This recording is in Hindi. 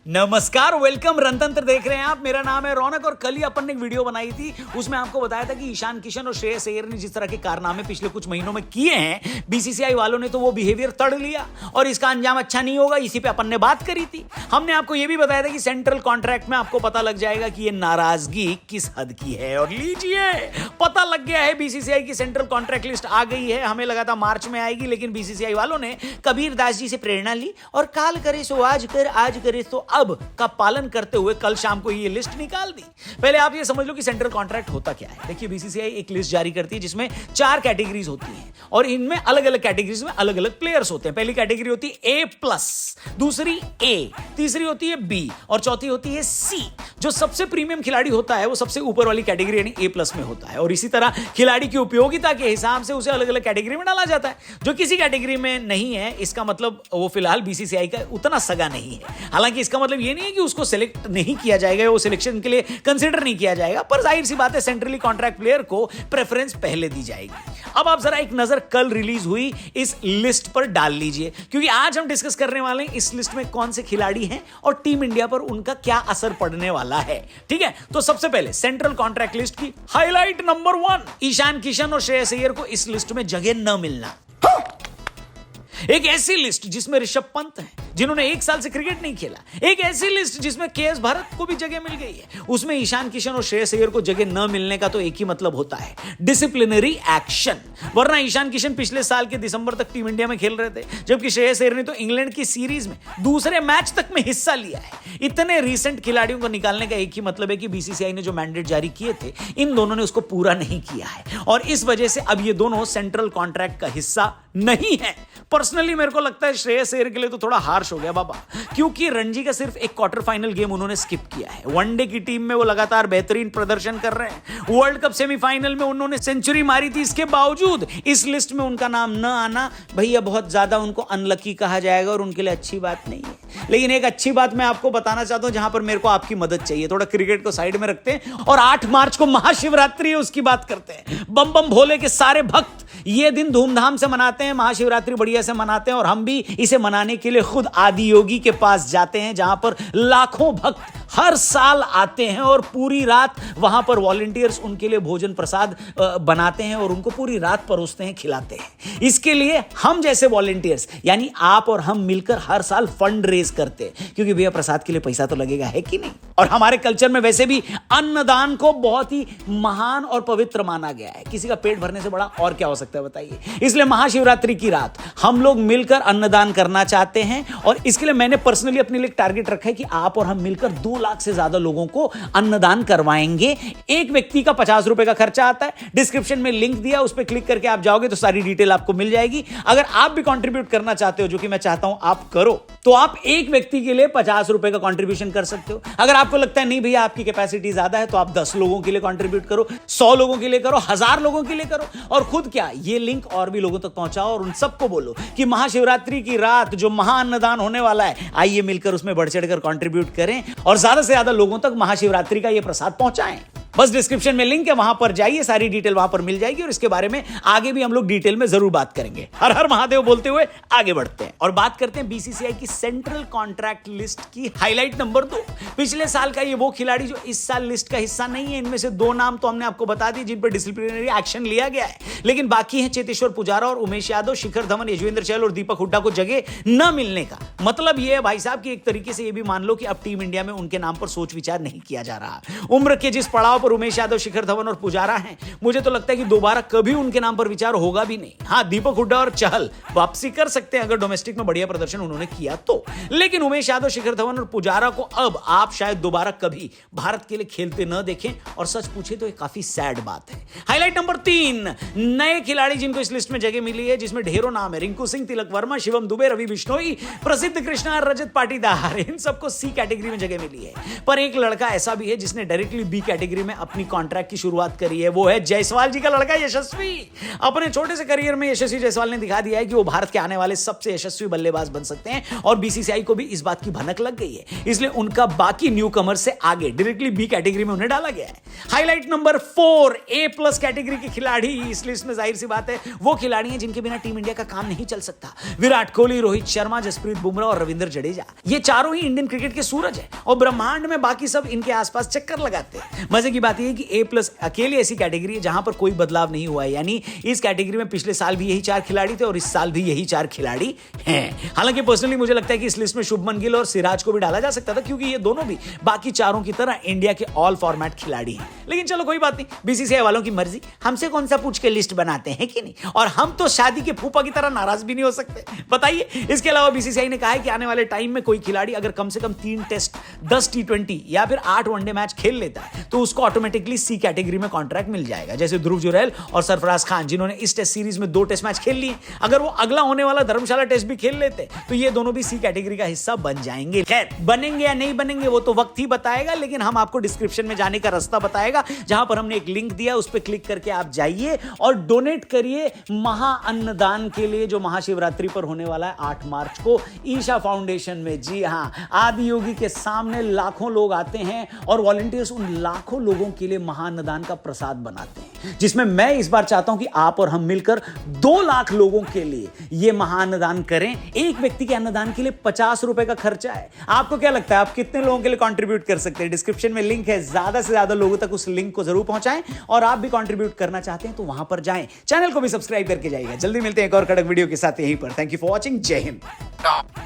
नमस्कार, वेलकम। रणतंत्र देख रहे हैं आप। मेरा नाम है रौनक और कल ही अपन ने एक वीडियो बनाई थी, उसमें आपको बताया था कि ईशान किशन और श्रेयस अय्यर ने जिस तरह के कारनामे पिछले कुछ महीनों में किए हैं, बीसीसीआई वालों ने तो वो बिहेवियर तड़ लिया और इसका अंजाम अच्छा नहीं होगा। इसी पे अपन ने बात करी थी। हमने आपको ये भी बताया था कि सेंट्रल कॉन्ट्रैक्ट में आपको पता लग जाएगा कि ये नाराजगी किस हद की है। और लीजिए, पता लग गया है। बीसीसीआई की सेंट्रल कॉन्ट्रैक्ट लिस्ट आ गई है। हमें लगा था मार्च में आएगी, लेकिन बीसीसीआई वालों ने कबीर दास जी से प्रेरणा ली और काल करे सो आज कर, आज करे सो अब का पालन करते हुए कल शाम को ये लिस्ट निकाल दी। पहले आप ये समझ लो कि सेंट्रल कॉन्ट्रैक्ट होता क्या है। देखिए, बीसीसीआई एक लिस्ट जारी करती है जिसमें 4 कैटेगरीज होती हैं और इनमें अलग अलग कैटेगरीज में अलग अलग प्लेयर्स होते हैं। पहली कैटेगरी होती है A+, दूसरी A, तीसरी होती है B और चौथी होती है C। जो सबसे प्रीमियम खिलाड़ी होता है वो सबसे ऊपर वाली कैटेगरी यानी A+ में होता है और इसी तरह खिलाड़ी की उपयोगिता के हिसाब से उसे अलग अलग कैटेगरी में डाला जाता है। जो किसी कैटेगरी में नहीं है, इसका मतलब वो फिलहाल बीसीसीआई का उतना सगा नहीं है। हालांकि इसका मतलब ये नहीं है कि उसको सिलेक्ट नहीं किया जाएगा, वो सिलेक्शन के लिए कंसीडर नहीं किया जाएगा, पर जाहिर सी बात है सेंट्रली कॉन्ट्रैक्ट प्लेयर को प्रेफरेंस पहले दी जाएगी। अब आप जरा एक नजर कल रिलीज हुई इस लिस्ट पर डाल लीजिए, क्योंकि आज हम डिस्कस करने वाले हैं इस लिस्ट में कौन से खिलाड़ी हैं और टीम इंडिया पर उनका क्या असर पड़ने वाला है। ठीक है, तो सबसे पहले सेंट्रल कॉन्ट्रैक्ट लिस्ट की हाईलाइट नंबर 1, ईशान किशन और श्रेयस अय्यर को इस लिस्ट में जगह न मिलना। एक ऐसी लिस्ट जिसमें ऋषभ पंत है जिन्होंने 1 साल से क्रिकेट नहीं खेला। एक ऐसी लिस्ट जिसमें केएस भरत को भी जगह मिल गई है, उसमें ईशान किशन और श्रेयस अय्यर को जगह न मिलने का तो एक ही मतलब होता है, डिसिप्लिनरी एक्शन। वरना ईशान किशन पिछले साल के दिसंबर तक टीम इंडिया में खेल रहे थे, जबकि श्रेयस अय्यर ने तो इंग्लैंड की सीरीज में दूसरे मैच तक में हिस्सा लिया है। इतने रीसेंट खिलाड़ियों को निकालने का एक ही मतलब है कि बीसीसीआई ने जो मैंडेट जारी किए थे, इन दोनों ने उसको पूरा नहीं किया है और इस वजह से अब ये दोनों सेंट्रल कॉन्ट्रैक्ट का हिस्सा नहीं है। पर्सनली मेरे को लगता है श्रेयस अय्यर के लिए तो थोड़ा हार्श हो गया बाबा, क्योंकि रणजी का सिर्फ एक क्वार्टर फाइनल गेम उन्होंने स्किप किया है। वनडे की टीम में वो लगातार बेहतरीन प्रदर्शन कर रहे हैं। वर्ल्ड कप सेमीफाइनल में उन्होंने सेंचुरी मारी थी, इसके बावजूद इस लिस्ट में उनका नाम न आना भैया बहुत ज्यादा उनको अनलकी कहा जाएगा और उनके लिए अच्छी बात नहीं है। लेकिन एक अच्छी बात मैं आपको बताना चाहता हूं, जहां पर मेरे को आपकी मदद चाहिए। थोड़ा क्रिकेट को साइड में रखते हैं और 8 मार्च को महाशिवरात्रि है, उसकी बात करते हैं। बम बम भोले के सारे भक्त ये दिन धूमधाम से मनाते हैं, महाशिवरात्रि बढ़िया से मनाते हैं और हम भी इसे मनाने के लिए खुद आदि योगी के पास जाते हैं, जहां पर लाखों भक्त हर साल आते हैं और पूरी रात वहां पर वॉलंटियर्स उनके लिए भोजन प्रसाद बनाते हैं और उनको पूरी रात परोसते हैं, खिलाते हैं। इसके लिए हम जैसे वॉलंटियर्स यानी आप और हम मिलकर हर साल फंड रेज करते हैं, क्योंकि भैया प्रसाद के लिए पैसा तो लगेगा, है कि नहीं। और हमारे कल्चर में वैसे भी अन्नदान को बहुत ही महान और पवित्र माना गया है। किसी का पेट भरने से बड़ा और क्या हो सकता है बताइए। इसलिए महाशिवरात्रि की रात हम लोग मिलकर अन्नदान करना चाहते हैं और इसके लिए मैंने पर्सनली अपने लिए टारगेट रखा है कि आप और हम मिलकर 2 लाख से ज्यादा लोगों को अन्नदान करवाएंगे। एक व्यक्ति का 50 रुपए का खर्चा आता है। डिस्क्रिप्शन में लिंक दिया, उस पर क्लिक करके आप जाओगे तो सारी डिटेल आपको मिल जाएगी। अगर आप भी कंट्रीब्यूट करना चाहते हो, जो कि मैं चाहता हूं आप करो, तो आप एक व्यक्ति के लिए 50 रुपए का कंट्रीब्यूशन कर सकते हो। अगर आपको लगता है नहीं भैया आपकी कैपेसिटी ज्यादा है, तो आप 10 लोगों के लिए कंट्रीब्यूट करो, 100 लोगों के लिए करो, 1000 लोगों के लिए करो और खुद क्या ये लिंक और भी लोगों तक पहुंचाओ और उन सबको बोलो कि महाशिवरात्रि की रात जो महाअन्नदान होने वाला है, आइए मिलकर उसमें बढ़ चढ़कर कंट्रीब्यूट करें और ज्यादा से ज्यादा लोगों तक महाशिवरात्रि का ये प्रसाद पहुंचाएं। बस डिस्क्रिप्शन में लिंक है, वहां पर जाइए, सारी डिटेल वहां पर मिल जाएगी और इसके बारे में आगे भी हम लोग डिटेल में जरूर बात करेंगे। हर हर महादेव बोलते हुए आगे बढ़ते हैं और बात करते हैं बीसीसीआई की सेंट्रल कॉन्ट्रैक्ट लिस्ट की हाईलाइट नंबर 2। पिछले साल का ये वो खिलाड़ी जो इस साल लिस्ट का हिस्सा नहीं है। इनमें से 2 नाम तो हमने आपको बता दिए जिन पर डिसिप्लिनरी एक्शन लिया गया है, लेकिन बाकी है चेतेश्वर पुजारा और उमेश यादव, शिखर धवन, यजुवेंद्र चहल और दीपक हुड्डा को जगह न मिलने का मतलब ये है भाई साहब कि एक तरीके से ये भी मान लो कि अब टीम इंडिया में उनके नाम पर सोच विचार नहीं किया जा रहा। उम्र के जिस पड़ाव पर उमेश यादव, शिखर धवन और पुजारा हैं, मुझे तो लगता है कि दोबारा कभी उनके नाम पर विचार होगा भी नहीं। हाँ, दीपक हुड्डा और चहल वापसी कर सकते हैं अगर डोमेस्टिक में बढ़िया प्रदर्शन उन्होंने किया तो, लेकिन उमेश यादव, शिखर धवन और पुजारा को अब आप शायद दोबारा कभी भारत के लिए खेलते न देखें और सच पूछे तो ये काफी सैड बात है। हाईलाइट नंबर 3, नए खिलाड़ी जिनको इस लिस्ट में जगह मिली है, जिसमें ढेरों नाम है, रिंकू सिंह, तिलक वर्मा, शिवम दुबे, रवि बिश्नोई, प्रसिद्ध कृष्णा, रजत पाटीदार, इन सबको सी कैटेगरी में जगह मिली है। पर एक लड़का ऐसा भी है जिसने डायरेक्टली बी कैटेगरी में अपनी कॉन्ट्रैक्ट की शुरुआत करी है वो है जायसवाल जी का लड़का यशस्वी। अपने छोटे से करियर में यशस्वी जायसवाल ने दिखा दिया है कि वो भारत के आने वाले सबसे यशस्वी बल्लेबाज बन सकते हैं और बीसीसीआई को भी इस बात की भनक लग गई है, इसलिए उनका बाकी न्यू कमर से आगे डायरेक्टली बी कैटेगरी में उन्हें डाला गया है। हाईलाइट नंबर 4, A+ कैटेगरी के खिलाड़ी। इस लिस्ट में जाहिर सी बात है वो खिलाड़ी हैं जिनके बिना टीम इंडिया का काम नहीं चल सकता। विराट कोहली, रोहित शर्मा, जसप्रीत बुमराह और रविंद्र जडेजा, ये चारों ही इंडियन क्रिकेट के सूरज है और ब्रह्मांड में बाकी सब इनके आसपास चक्कर लगाते हैं। मजे की बात यह है कि A+ अकेली ऐसी कैटेगरी है जहां पर कोई बदलाव नहीं हुआ है, यानी इस कैटेगरी में पिछले साल भी यही 4 खिलाड़ी थे और इस साल भी यही 4 खिलाड़ी हैं। हालांकि पर्सनली मुझे लगता है कि इस लिस्ट में शुभमन गिल और सिराज को भी डाला जा सकता था, क्योंकि ये दोनों भी बाकी चारों की तरह इंडिया के ऑल फॉर्मेट खिलाड़ी हैं। लेकिन चलो कोई बात नहीं, बीसीसीआई वालों की मर्जी, हमसे कौन सा पूछ के लिस्ट बनाते हैं कि नहीं। और हम तो शादी के फूफा की तरह नाराज भी नहीं हो सकते, बताइए। इसके अलावा बीसीसीआई ने कहा है कि आने वाले टाइम में कोई खिलाड़ी अगर कम से कम 3 टेस्ट, 10 T20 या फिर 8 वनडे मैच खेल लेता है तो उसको ऑटोमेटिकली सी कैटेगरी में कॉन्ट्रैक्ट मिल जाएगा। जैसे ध्रुव जुरैल और सरफराज खान, जिन्होंने इस टेस्ट सीरीज में 2 टेस्ट मैच खेल लिए, अगर वो अगला होने वाला धर्मशाला टेस्ट भी खेल लेते तो ये दोनों भी सी कैटेगरी का हिस्सा बन जाएंगे। खैर, बनेंगे या नहीं बनेंगे वो तो वक्त ही बताएगा, लेकिन हम आपको डिस्क्रिप्शन में जाने का रास्ता बताएगा, जहां पर हमने एक लिंक दिया, उस पर क्लिक करके आप जाइए और डोनेट करिए महाअन्नदान के लिए, जो महाशिवरात्रि पर होने वाला है 8 मार्च को ईशा फाउंडेशन में। जी हां, आदि योगी के सामने लाखों लोग आते हैं और वॉलंटियर्स उन लाखों लोगों के लिए महाअन्नदान का प्रसाद बनाते हैं, जिसमें मैं इस बार चाहता हूं कि आप और हम मिलकर 2 लाख लोगों के लिए यह महाअन्नदान करें। एक व्यक्ति के अन्नदान के लिए 50 रुपए का खर्चा है। आपको क्या लगता है आप कितने लोगों के लिए कंट्रीब्यूट कर सकते हैं? डिस्क्रिप्शन में लिंक है, ज्यादा से ज्यादा लोगों तक उस लिंक को जरूर पहुंचाएं। और आप भी कंट्रीब्यूट करना चाहते हैं तो वहां पर जाएं, चैनल को भी सब्सक्राइब करके जाइएगा। जल्दी मिलते हैं एक और कड़क वीडियो के साथ यहीं पर। Thank you for watching. जय हिंद।